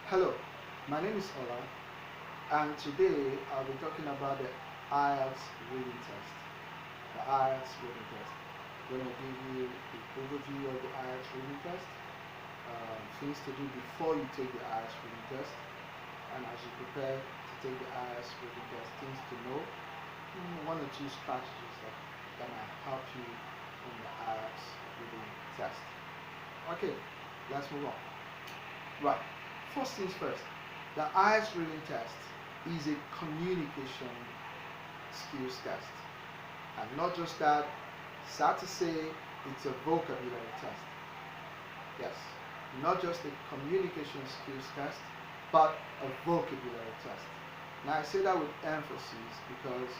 Hello, my name is Ola, and today I'll be talking about the IELTS reading test. The IELTS reading test. I'm going to give you the overview of the IELTS reading test, things to do before you take the IELTS reading test, and as you prepare to take the IELTS reading test, things to know, one or two strategies that might help you in the IELTS reading test. Okay, let's move on. Right. First things first, the IELTS reading test is a communication skills test. And not just that, sad to say, it's a vocabulary test. Yes, not just a communication skills test, but a vocabulary test. Now I say that with emphasis because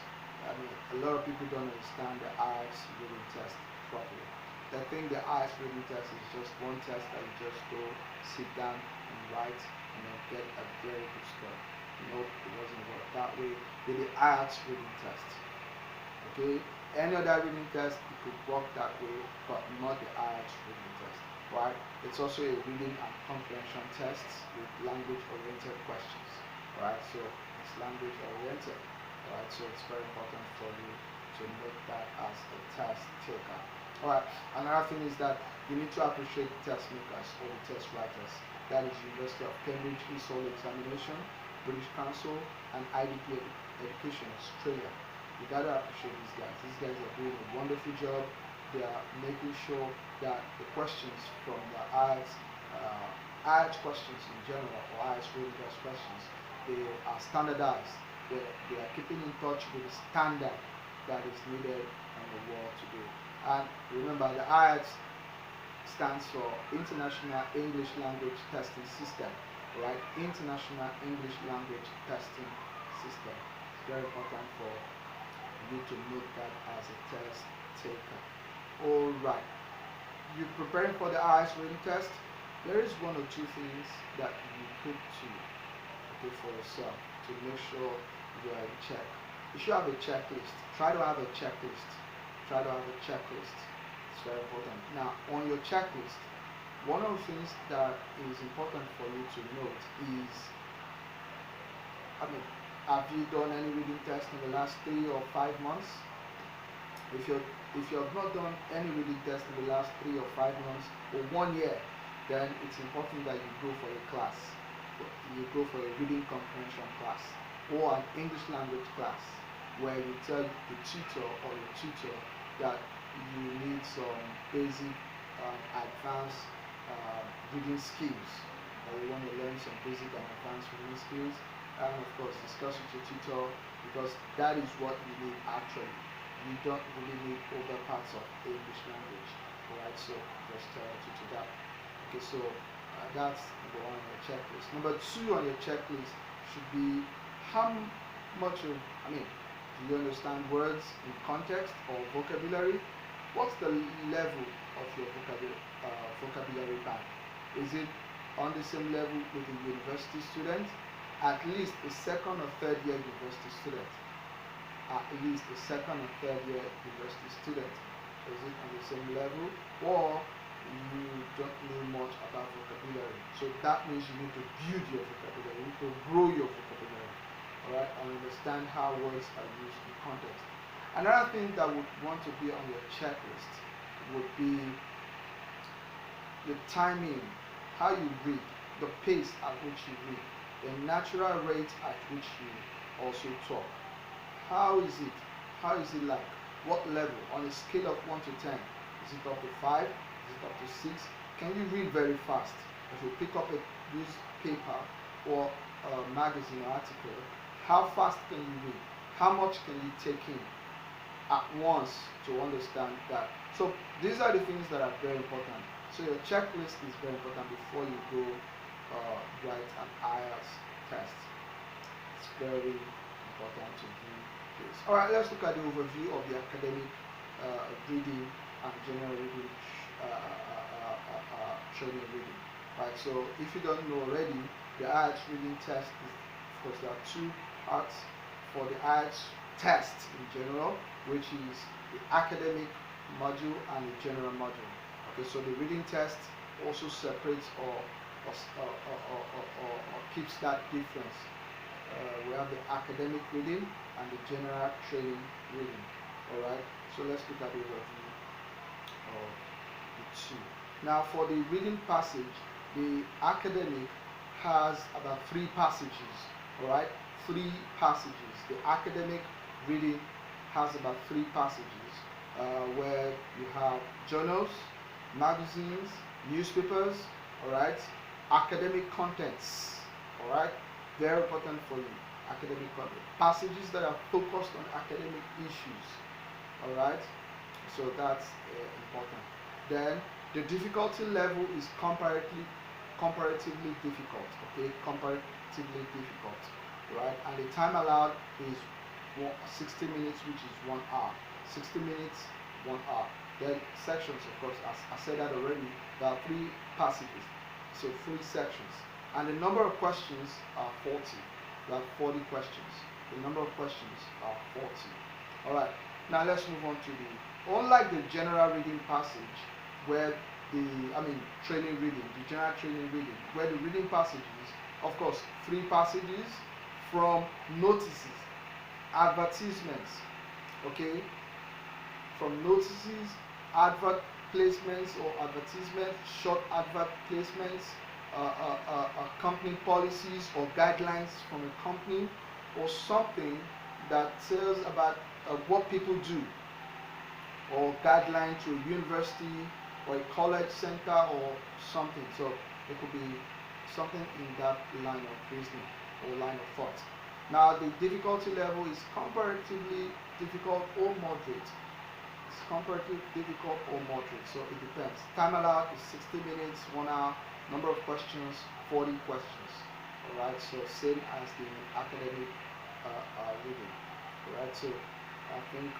a lot of people don't understand the IELTS reading test properly. They think the IELTS reading test is just one test that you just go, sit down and write and then get a very good score. Nope, it doesn't work that way with the IELTS reading test. Okay, any other reading test it could work that way, but not the IELTS reading test. Right? It's also a reading and comprehension test with language-oriented questions. Right? So it's language-oriented. Right? So it's very important for you to make that as a test taker. Alright, another thing is that you need to appreciate the test makers or the test writers. That is University of Cambridge ESOL examination, British Council, and IDP Education Australia. You gotta appreciate these guys. These guys are doing a wonderful job. They are making sure that the questions from the IELTS questions in general, or IELTS reading test questions, they are standardized. They are keeping in touch with the standard that is needed in the world today. And remember, the IELTS stands for International English Language Testing System, right? International English Language Testing System. It's very important for you to note that as a test taker. All right, you're preparing for the IELTS reading test. There is one or two things that you could do, okay, for yourself to make sure you are in check. You should have a checklist. Try to have a checklist. Try to have a checklist. It's very important. Now, on your checklist, one of the things that is important for you to note is, have you done any reading test in the last 3 or 5 months? If you have not done any reading test in the last 3 or 5 months or 1 year, then it's important that you go for a class. You go for a reading comprehension class or an English language class where you tell the tutor or your tutor that you need some basic advanced reading skills, or you want to learn some basic and advanced reading skills, and of course discuss with your tutor, because that is what you need actually. You don't really need other parts of English language. Alright, so just to that. Okay, so that's number one on your checklist. Number two on your checklist should be how much of, do you understand words in context or vocabulary? What's the level of your vocabulary band? Is it on the same level with a university student? At least a second or third year university student. At least a second or third year university student. Is it on the same level? Or you don't know much about vocabulary. So that means you need to build your vocabulary, you need to grow your vocabulary, alright, and understand how words are used in context. Another thing that would want to be on your checklist would be the timing, how you read, the pace at which you read, the natural rate at which you also talk. How is it? How is it like? What level? On a scale of 1 to 10, is it up to 5? Is it up to 6? Can you read very fast? If you pick up a newspaper or a magazine or article, how fast can you read? How much can you take in at once to understand that? So these are the things that are very important. So your checklist is very important before you go write an IELTS test. It's very important to do this. Alright, let's look at the overview of the academic reading and general reading training reading. Right, so if you don't know already, the IELTS reading test is, of course, there are two parts for the IELTS test in general, which is the academic module and the general module. Okay, so the reading test also separates or keeps that difference. We have the academic reading and the general training reading. Alright, so let's look at the overview of the two. Now for the reading passage, the academic has about 3 passages. Alright, 3 passages. The academic reading has about 3 passages where you have journals, magazines, newspapers, alright, academic contents, alright, very important for you, academic content, passages that are focused on academic issues, alright, so that's important. Then the difficulty level is comparatively difficult, okay, comparatively difficult, right, and the time allowed is 60 minutes, which is 1 hour, 60 minutes, 1 hour. Then sections, of course, as I said that already, there are 3 passages, so 3 sections. And the number of questions are 40. There are 40 questions. The number of questions are 40. Alright, now let's move on to the, unlike the general reading passage, where training reading, the general training reading, where the reading passages, of course, 3 passages from notices, advertisements, okay, from notices, advert placements or advertisements, short advert placements, company policies or guidelines from a company, or something that tells about what people do, or guideline to a university or a college center or something. So it could be something in that line of reasoning or line of thought. Now the difficulty level is comparatively difficult or moderate. It's comparatively difficult or moderate, so it depends. Time allowed is 60 minutes, 1 hour. Number of questions, 40 questions. Alright, so same as the academic reading. Alright, so I think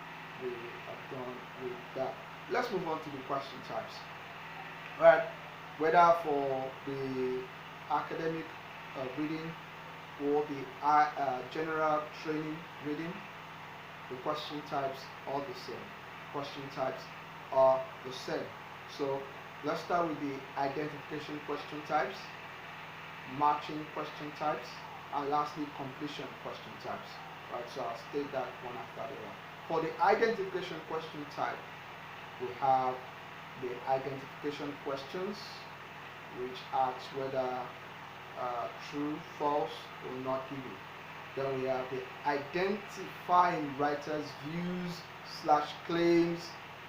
we are done with that. Let's move on to the question types. Alright, whether for the academic reading or the general training reading, the question types are the same. Question types are the same. So let's start with the identification question types, matching question types, and lastly completion question types. Right, so I'll state that one after the other. For the identification question type, we have the identification questions, which asks whether true, false, or not given. Then we have the identifying writer's views / claims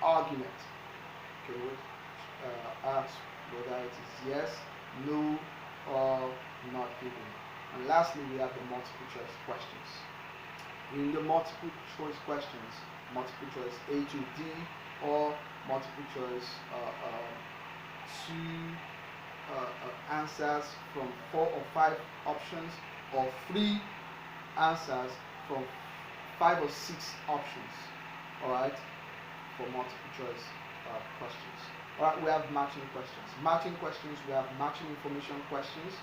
argument. Okay, which asks whether it is yes, no, or not given. And lastly, we have the multiple choice questions. In the multiple choice questions, multiple choice A to D, or multiple choice 2 answers from 4 or 5 options, or 3 answers from 5 or 6 options. Alright, for multiple choice questions. Alright, we have matching questions. Matching questions, we have matching information questions,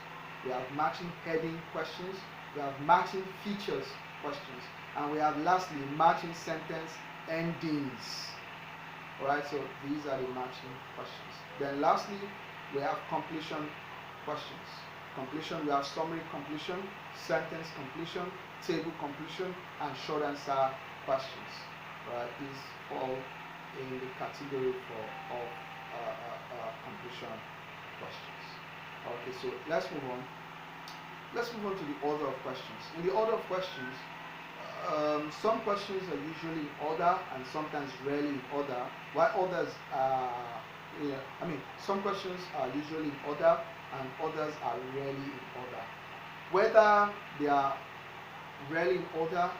we have matching heading questions, we have matching features questions, and we have lastly matching sentence endings. Alright, so these are the matching questions. Then lastly, we have completion questions. Completion, we have summary completion, sentence completion, table completion, and short answer questions. Right, these fall in the category of completion questions. Okay, so let's move on. Let's move on to the order of questions. In the order of questions, some questions are usually in order and sometimes rarely in order, while others are, some questions are usually in order and others are rarely in order. Whether they are rarely in order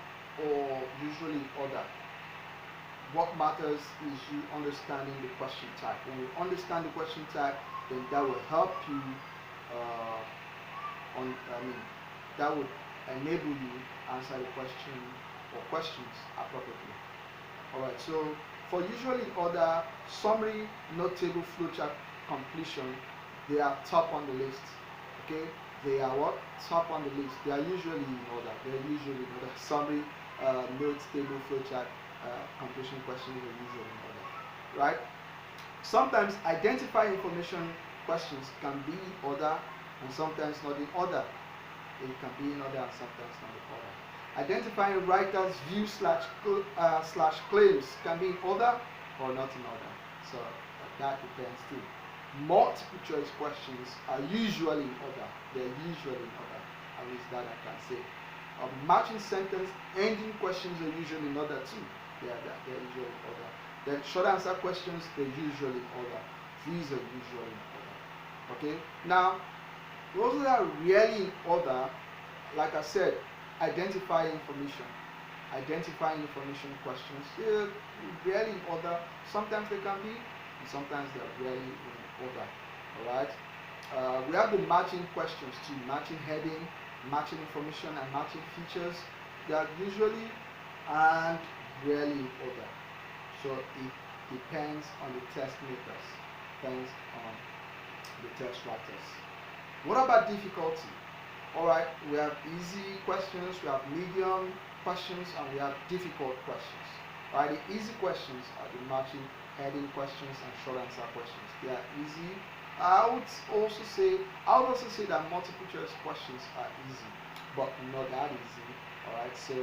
or usually in order, what matters is you understanding the question type. When you understand the question type, then that will help you that would enable you answer the question or questions appropriately. Alright, so for usually in order, summary, note table, flowchart, completion, they are top on the list. Okay, they are what? Top on the list. They are usually in order. They are usually in order. Summary, note table, flowchart, completion questions are usually in order. Right? Sometimes identify information questions can be in order and sometimes not in order. It can be in order and sometimes not in order. Identifying writer's view slash claims can be in order or not in order. So that depends too. Multiple choice questions are usually in order. They're usually in order. At least that I can say. Matching sentence ending questions are usually in order too. They're usually in order. Then short answer questions, they're usually in order. These are usually in order. Okay? Now, those that are really in order, like I said, identify information. Identifying information questions, they're really in order. Sometimes they can be, and sometimes they're really in order. Alright? We have the matching questions too, matching heading, matching information, and matching features. They are usually and rarely in order. So it depends on the test makers, depends on the test writers. What about difficulty? Alright, we have easy questions, we have medium questions, and we have difficult questions. Alright, the easy questions are the matching heading questions and short answer questions. They are easy. I would also say that multiple choice questions are easy, but not that easy. Alright, so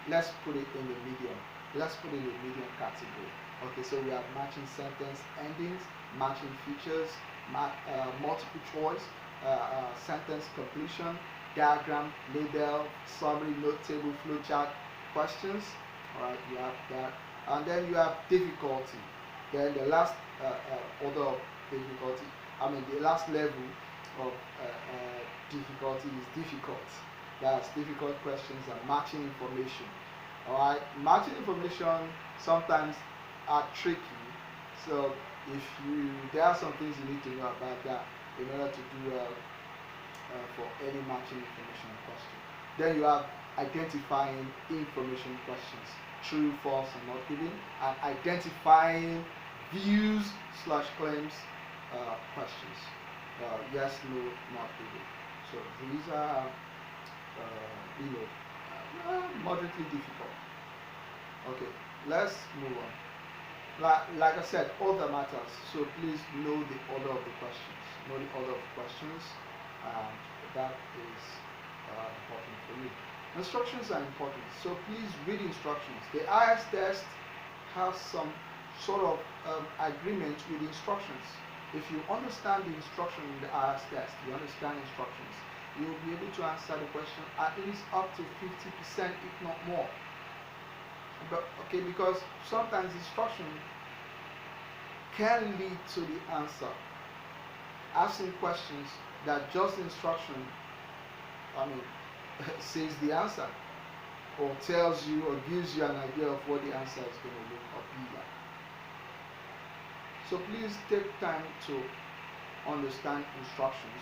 let's put it in the medium. Let's put it in the medium category. Okay, so we have matching sentence endings, matching features, multiple choice, sentence completion, diagram, label, summary, note table, flowchart questions. Alright, you have that. And then you have difficulty. Then the last order of difficulty, the last level of difficulty is difficult. That's difficult questions and matching information. Alright, matching information sometimes are tricky. So there are some things you need to know about that in order to do for any matching information question. Then you have identifying information questions, true, false, and not given, and identifying views slash claims questions, yes, no, not given. So these are moderately difficult. Okay, let's move on. Like I said, order matters, so please know the order of the questions. Know the order of the questions, and that is important for you. Instructions are important, so please read instructions. The IELTS test has some sort of agreement with the instructions. If you understand the instruction in the IELTS test, you understand instructions, you will be able to answer the question at least up to 50%, if not more. But okay, because sometimes instruction can lead to the answer. Asking questions that just instruction, says the answer, or tells you or gives you an idea of what the answer is going to look or be like. So please take time to understand instructions,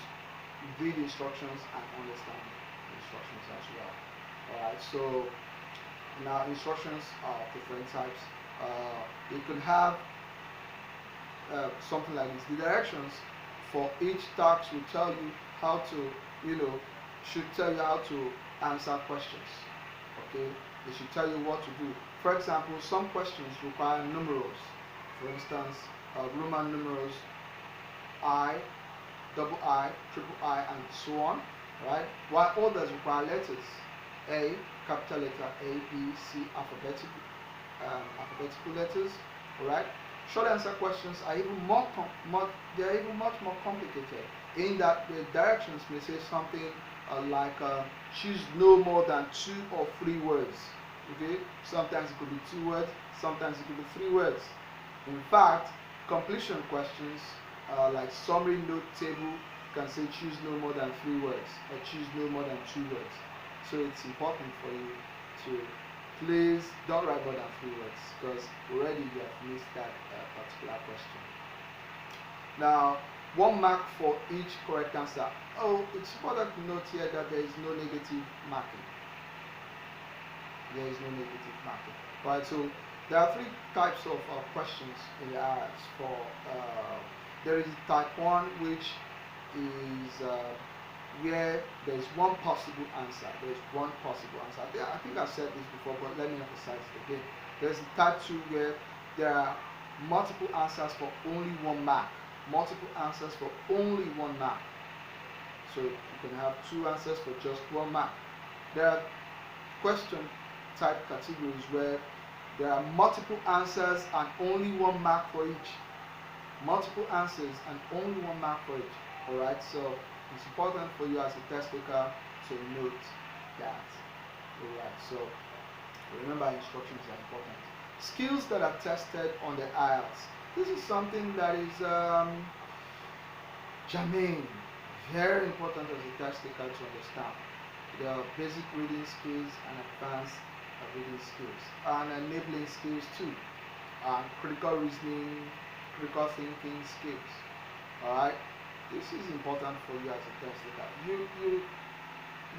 read instructions, and understand instructions as well. Alright, so now instructions are different types. You could have something like this. The directions for each task will tell you how to, should tell you how to answer questions. Okay, they should tell you what to do. For example, some questions require numerals. For instance, Roman numerals I, double I, triple I, and so on. Right? While others require letters. A, capital letter A, B, C, alphabetical letters. Alright? Short answer questions are even much more complicated, in that the directions may say something like choose no more than 2 or 3 words. Okay? Sometimes it could be 2 words, sometimes it could be 3 words. In fact, completion questions like summary, note table can say choose no more than 3 words or choose no more than 2 words. So it's important for you to please don't write more than 3 words, because already you have missed that particular question. Now, 1 mark for each correct answer. Oh, it's important to note here that there is no negative marking. There is no negative marking. Right, so there are 3 types of questions in the IELTS. There is type 1, which is where there is one possible answer. There is one possible answer. I think I've said this before, but let me emphasize it again. There's type 2 where there are multiple answers for only 1 mark. Multiple answers for only 1 mark. So you can have two answers for just 1 mark. There are question type categories where there are multiple answers and only 1 mark for each. Multiple answers and only 1 mark for each. Alright, so it's important for you as a test taker to note that. Alright, so remember instructions are important. Skills that are tested on the IELTS. This is something that is germane, very important as a test taker to understand. There are basic reading skills and advanced reading skills, and enabling skills too, and critical reasoning, critical thinking skills. Alright, this is important for you as a test taker.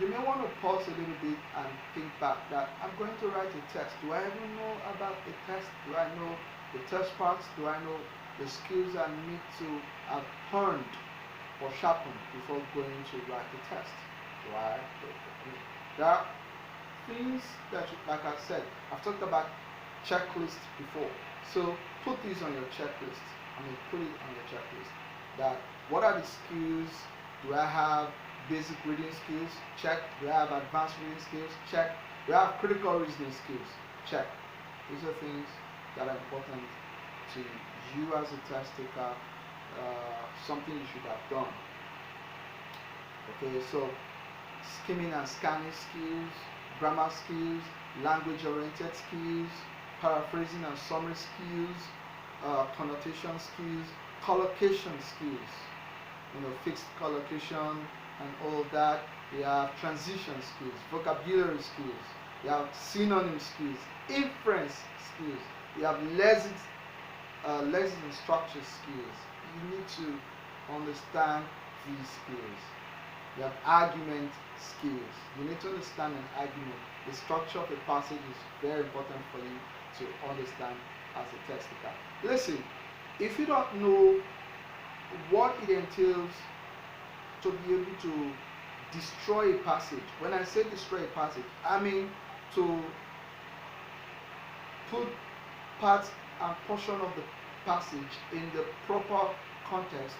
You may want to pause a little bit and think back that I'm going to write a test. Do I even know about the test? Do I know the test parts? Do I know the skills I need to have honed or sharpened before going to write the test? Do I? There are things that, like I said, I've talked about checklists before. So put these on your checklist. Put it on your checklist. That what are the skills? Do I have basic reading skills? Check. Do I have advanced reading skills? Check. Do I have critical reasoning skills? Check. These are things that are important to you as a test taker. Something you should have done. Okay, so skimming and scanning skills, grammar skills, language-oriented skills, paraphrasing and summary skills, connotation skills, collocation skills, fixed collocation and all that. We have transition skills, vocabulary skills, we have synonym skills, inference skills, we have lessons and structure skills. You need to understand these skills. You have argument skills. You need to understand an argument. The structure of a passage is very important for you to understand as a test taker. Listen, if you don't know what it entails to be able to destroy a passage, when I say destroy a passage, I mean to put parts and portion of the passage in the proper context,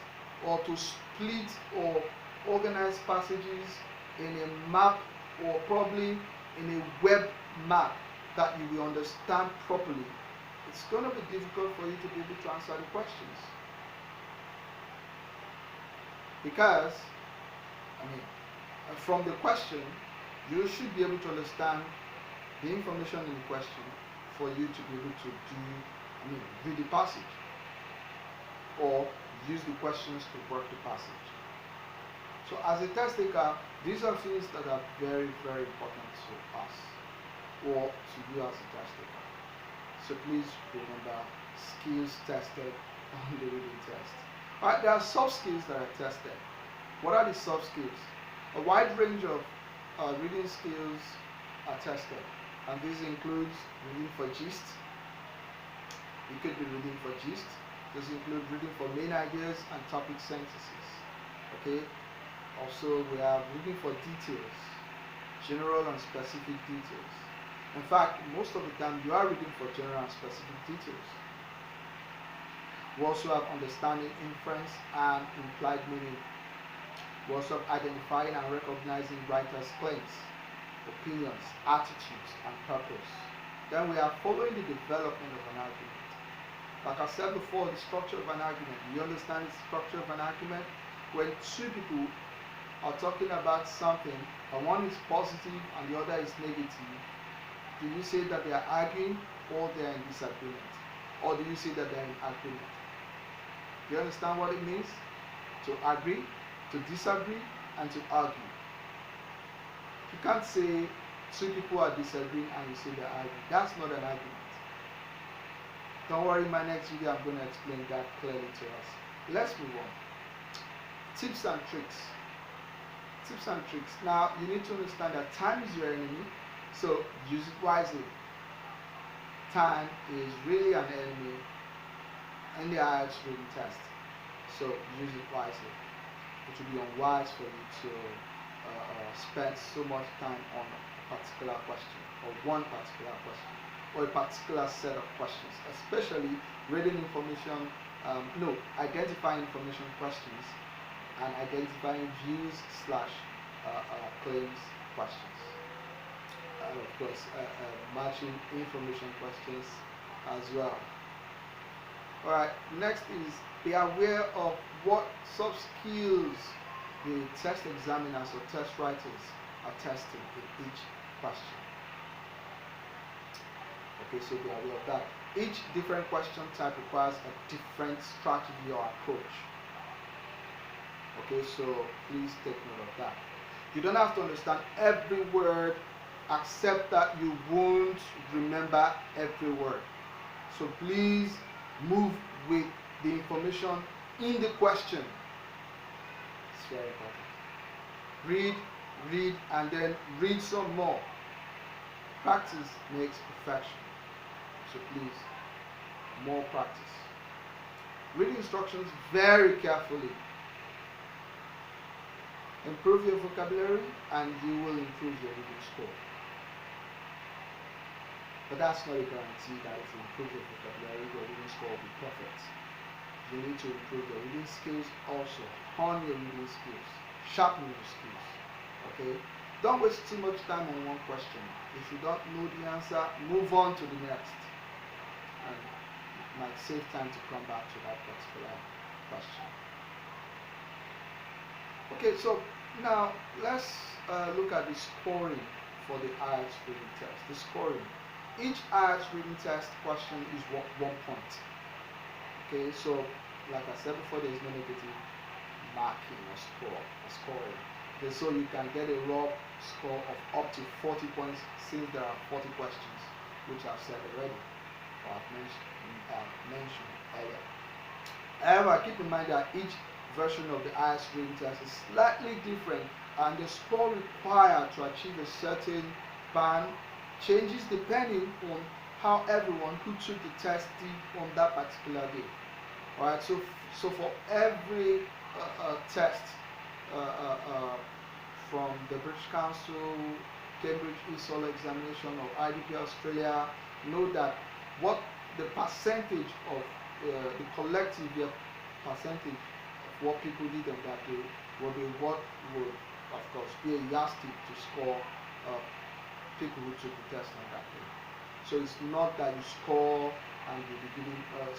or to split or organize passages in a map, or probably in a web map that you will understand properly, it's going to be difficult for you to be able to answer the questions. Because, from the question, you should be able to understand the information in the question for you to be able to read the passage or use the questions to work the passage. So as a test taker, these are things that are very, very important to us or to you as a test taker. So please remember, skills tested on the reading test. Alright, there are soft skills that are tested. What are the soft skills? A wide range of reading skills are tested, and this includes reading for gist. You could be reading for gist. This includes reading for main ideas and topic sentences. Okay. Also, we have reading for details, general and specific details. In fact, most of the time you are reading for general and specific details. We also have understanding, inference, and implied meaning. We also have identifying and recognizing writers' claims, opinions, attitudes, and purpose. Then we are following the development of an argument. Like I said before, the structure of an argument. You understand the structure of an argument? When two people are talking about something, and one is positive and the other is negative, do you say that they are arguing or they are in disagreement? Or do you say that they are in agreement? Do you understand what it means? To agree, to disagree, and to argue. You can't say two people are disagreeing and you say they're arguing. That's not an argument. Don't worry, in my next video I'm going to explain that clearly to us. Let's move on. Tips and tricks. Tips and tricks. Now, you need to understand that time is your enemy, so use it wisely. Time is really an enemy in the IELTS reading test, so use it wisely. It will be unwise for you to spend so much time on a particular question, or one particular question, or a particular set of questions, especially reading information, identifying information questions. and identifying views slash claims questions. And of course, matching information questions as well. Alright, next is be aware of what soft skills the test examiners or test writers are testing in each question. Okay, so be aware of that. Each different question type requires a different strategy or approach. Okay, so please take note of that. You don't have to understand every word, except that you won't remember every word. So please move with the information in the question. It's very important. Read, and then read some more. Practice makes perfection. So please, more practice. Read instructions very carefully. Improve your vocabulary and you will improve your reading score. But that's not a guarantee that if you improve your vocabulary, your reading score will be perfect. You need to improve your reading skills also. Hone your reading skills. Sharpen your skills. Okay? Don't waste too much time on one question. If you don't know the answer, move on to the next. And it might save time to come back to that particular question. Okay, so now let's look at the scoring for the IELTS reading test. The scoring. Each IELTS reading test question is 1 point. Okay, so like I said before, there is no negative marking or scoring. Okay, so you can get a raw score of up to 40 points since there are 40 questions, which I've said already, or I've mentioned earlier. However, keep in mind that each version of the IELTS reading test is slightly different, and the score required to achieve a certain band changes depending on how everyone who took the test did on that particular day. Alright, so for every test from the British Council, Cambridge ESOL examination, or IDP Australia, know that what the percentage of the collective percentage of what people did on that day will be what would, of course, be a yardstick to score people who took the test on that day. So it's not that you score and you'll be given,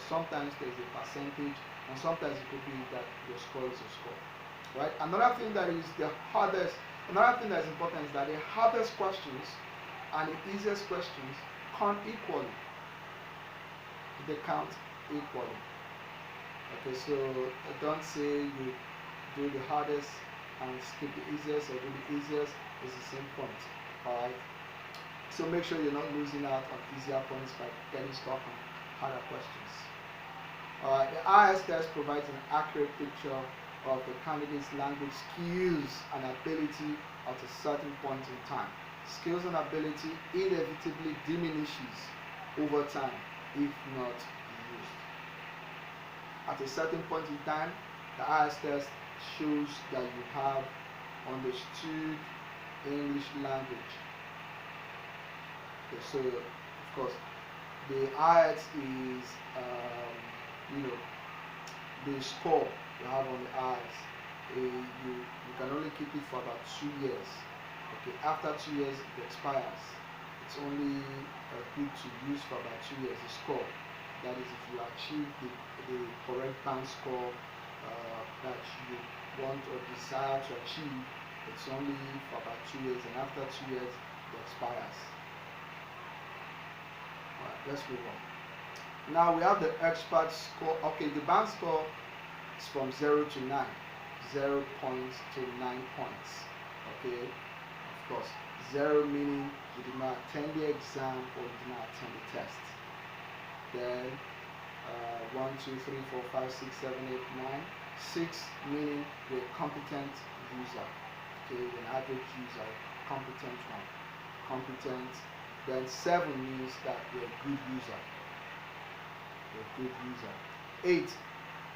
sometimes there's a percentage, and sometimes it could be that your score is a score. Right? Another thing that is important is that the hardest questions and the easiest questions count equally. They count equally. Okay, so don't say you do the hardest and skip the easiest, or do the easiest, it's the same point. Alright? So make sure you're not losing out on easier points by getting stuck on harder questions. The IELTS test provides an accurate picture of the candidate's language skills and ability at a certain point in time. Skills and ability inevitably diminishes over time if not used. At a certain point in time, the IELTS test shows that you have understood English language. Okay, so of course the IELTS is the score you have on the IELTS. You can only keep it for about 2 years. Okay, after 2 years it expires. It's only good to use for about 2 years. The score, that is, if you achieve the correct band score that you want or desire to achieve, it's only for about 2 years, and after 2 years it expires. Alright, let's move on. Now we have the expert score. Okay, the band score is from 0 to 9. 0 points to 9 points. Okay, of course, 0 meaning you did not attend the exam or you did not attend the test. Then 1, 2, 3, 4, 5, 6, 7, 8, 9. 6 meaning you're a competent user. Okay, an average user, competent one. Competent. Then 7 means that you're a good user. You're a good user. 8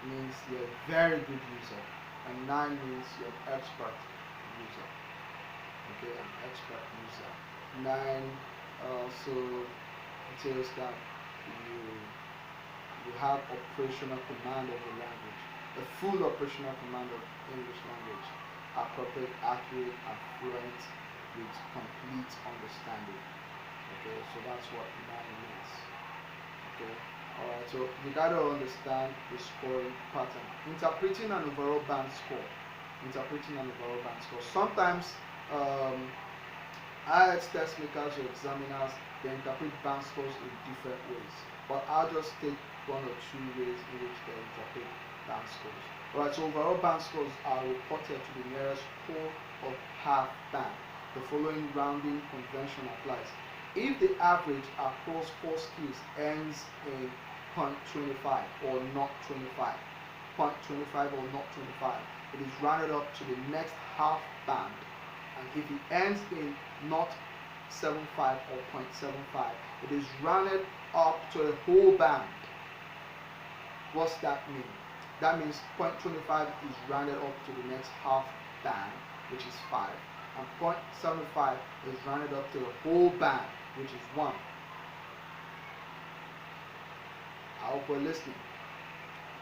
means you're a very good user. And 9 means you're an expert user. Okay, an expert user. 9 also tells that you have operational command of the language. a full operational command of English language, appropriate, accurate, and fluent with complete understanding. Okay, so that's what 9 means. Okay, alright, so you gotta understand the scoring pattern. Interpreting an overall band score. Interpreting an overall band score. Sometimes um, IELTS test makers or examiners, they interpret band scores in different ways. But I'll just take one or two ways in which they interpret band scores. Alright, so overall band scores are reported to the nearest whole or half band. The following rounding convention applies. If the average across 4 skills ends in 0.25 or not 25, 0.25 or not 25, it is rounded up to the next half band. And if it ends in not 0.75 or 0.75, it is rounded up to a whole band. What's that mean? That means 0.25 is rounded up to the next half band, which is 5, and 0.75 is rounded up to the whole band, which is 1. I hope we're listening.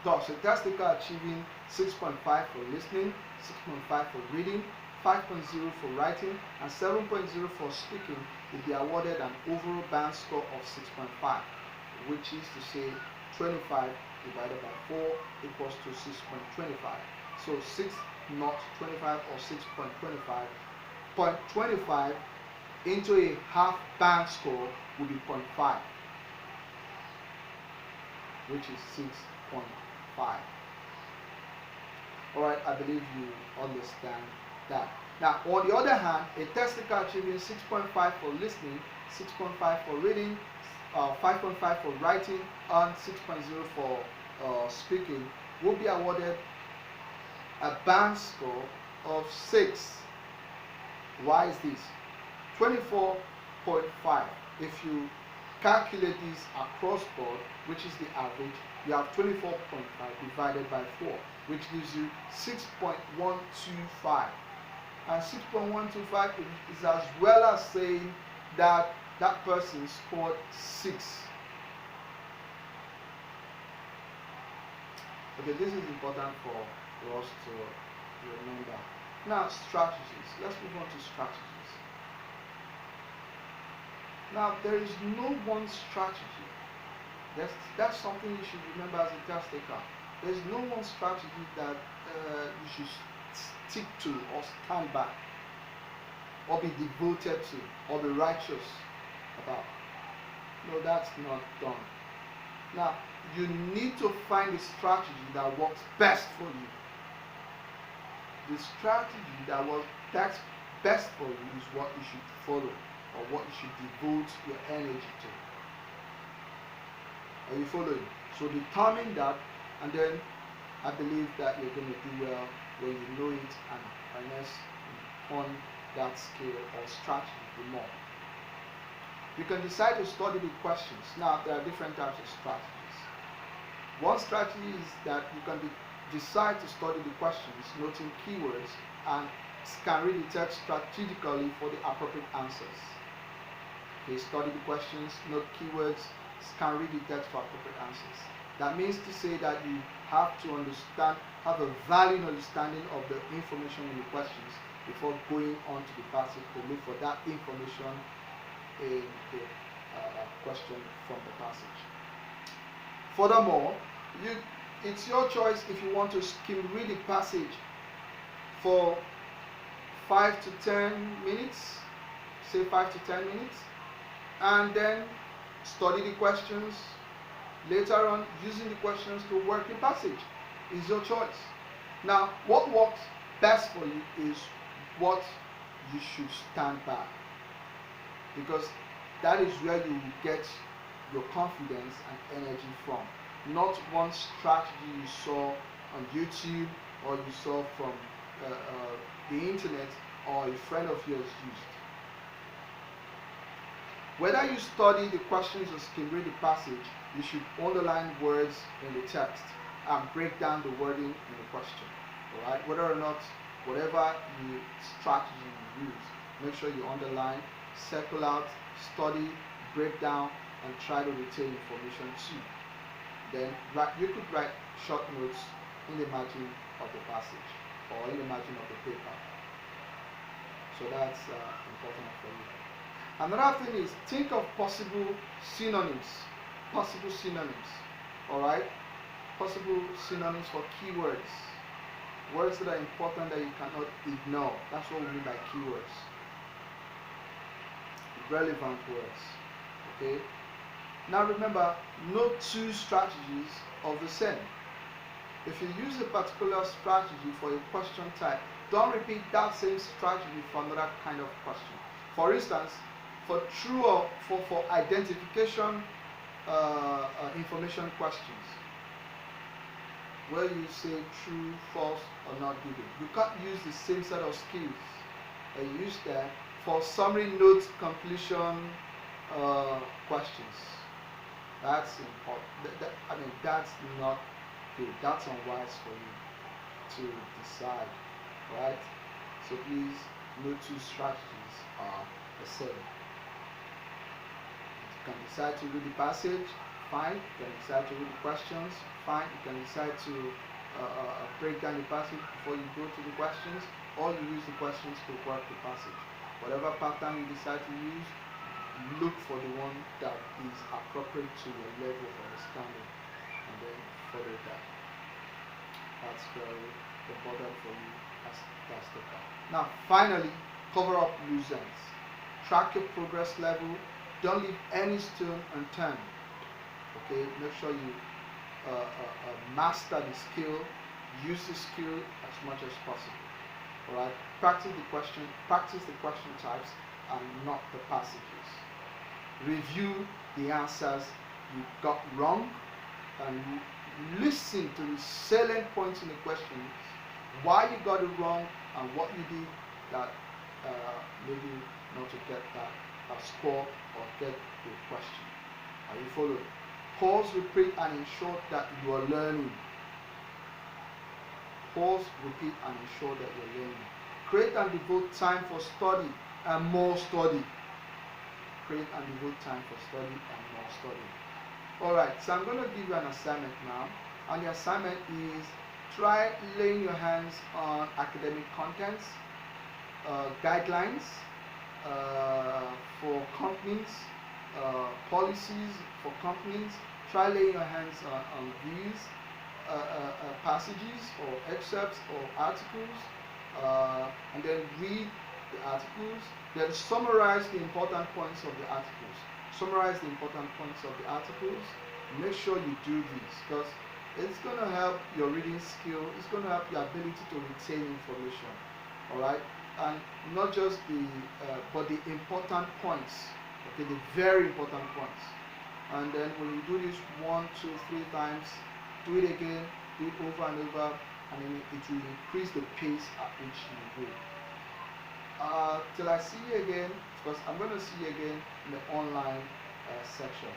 Thus, a test taker achieving 6.5 for listening, 6.5 for reading, 5.0 for writing, and 7.0 for speaking will be awarded an overall band score of 6.5, which is to say 25 divided by 4 equals to 6.25. So 6 not 25 or 6.25. 0.25 into a half band score will be 0.5, which is 6.5. Alright, I believe you understand that. Now, on the other hand, a test taker achieving 6.5 for listening, 6.5 for reading, 5.5 for writing, and 6.0 for speaking will be awarded a band score of 6. Why is this? 24.5. If you calculate this across board, which is the average, you have 24.5 divided by 4, which gives you 6.125. And 6.125 is as well as saying that that person scored 6. Okay, this is important for us to remember. Now, strategies. Let's move on to strategies. Now, there is no one strategy. That's something you should remember as a test taker. There is no one strategy that you should stick to or stand by or be devoted to or be righteous about. No, that's not done. Now, you need to find a strategy that works best for you. The strategy that works best for you is what you should follow or what you should devote your energy to. Are you following? So determine that, and then I believe that you're going to do well when you know it and harness on that skill or strategy the more. You can decide to study the questions. Now, there are different types of strategies. One strategy is that you can decide to study the questions, noting keywords, and can read the text strategically for the appropriate answers. Okay, study the questions, note keywords, can read the text for appropriate answers. That means to say that you have to have a valid understanding of the information in the questions before going on to the passage to look for that information in the question from the passage. Furthermore, it's your choice if you want to skim read the passage for 5 to 10 minutes, say 5 to 10 minutes, and then study the questions later on using the questions to work the passage. Is your choice. Now, what works best for you is what you should stand by, because that is where you will get your confidence and energy from, not one strategy you saw on YouTube or you saw from the internet or a friend of yours used. Whether you study the questions or skim read the passage, you should underline words in the text and break down the wording in the question. Alright? Whether or not whatever strategy you use, make sure you underline, circle out, study, break down, and try to retain information too. Then you could write short notes in the margin of the passage or in the margin of the paper. So that's important for you. Another thing is think of possible synonyms. Possible synonyms. Alright? Possible synonyms for keywords. Words that are important that you cannot ignore. That's what we mean by keywords. Relevant words. Okay? Now remember, no two strategies of the same. If you use a particular strategy for a question type, don't repeat that same strategy for another kind of question. For instance, for true or for identification information questions, where you say true, false, or not given, you can't use the same set of skills that you use there for summary note completion questions. That's important. I mean, that's not good. That's unwise for you to decide, right? So please, no two strategies are the same. You can decide to read the passage, fine. You can decide to read the questions, fine. You can decide to break down the passage before you go to the questions, or you use the questions to work the passage. Whatever pattern you decide to use, look for the one that is appropriate to your level of understanding and then follow that. That's very important for you as that taker. Now finally, cover up loose ends. Track your progress level. Don't leave any stone unturned. Okay, make sure you master the skill, use the skill as much as possible. Alright, practice the question types and not the passages. Review the answers you got wrong and listen to the salient points in the questions, why you got it wrong and what you did that maybe not to get that score or get the question. Are you following? Pause, repeat, and ensure that you are learning. Pause, repeat, and ensure that you're learning. Create and devote time for study and more study. Create and devote time for study and more study. Alright, so I'm going to give you an assignment now. And the assignment is try laying your hands on academic contents, guidelines for companies, policies for companies. Try laying your hands on these passages or excerpts or articles, and then read the articles, then summarize the important points of the articles. Summarize the important points of the articles. Make sure you do this because it's going to help your reading skill. It's going to help your ability to retain information. All right, and not just the but the important points. Okay, the very important points. And then when you do this 1, 2, 3 times, do it again, do it over and over, and then it will increase the pace at which you go. Till I see you again, because I'm going to see you again in the online section.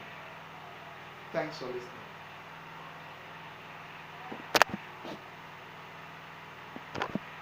Thanks for listening.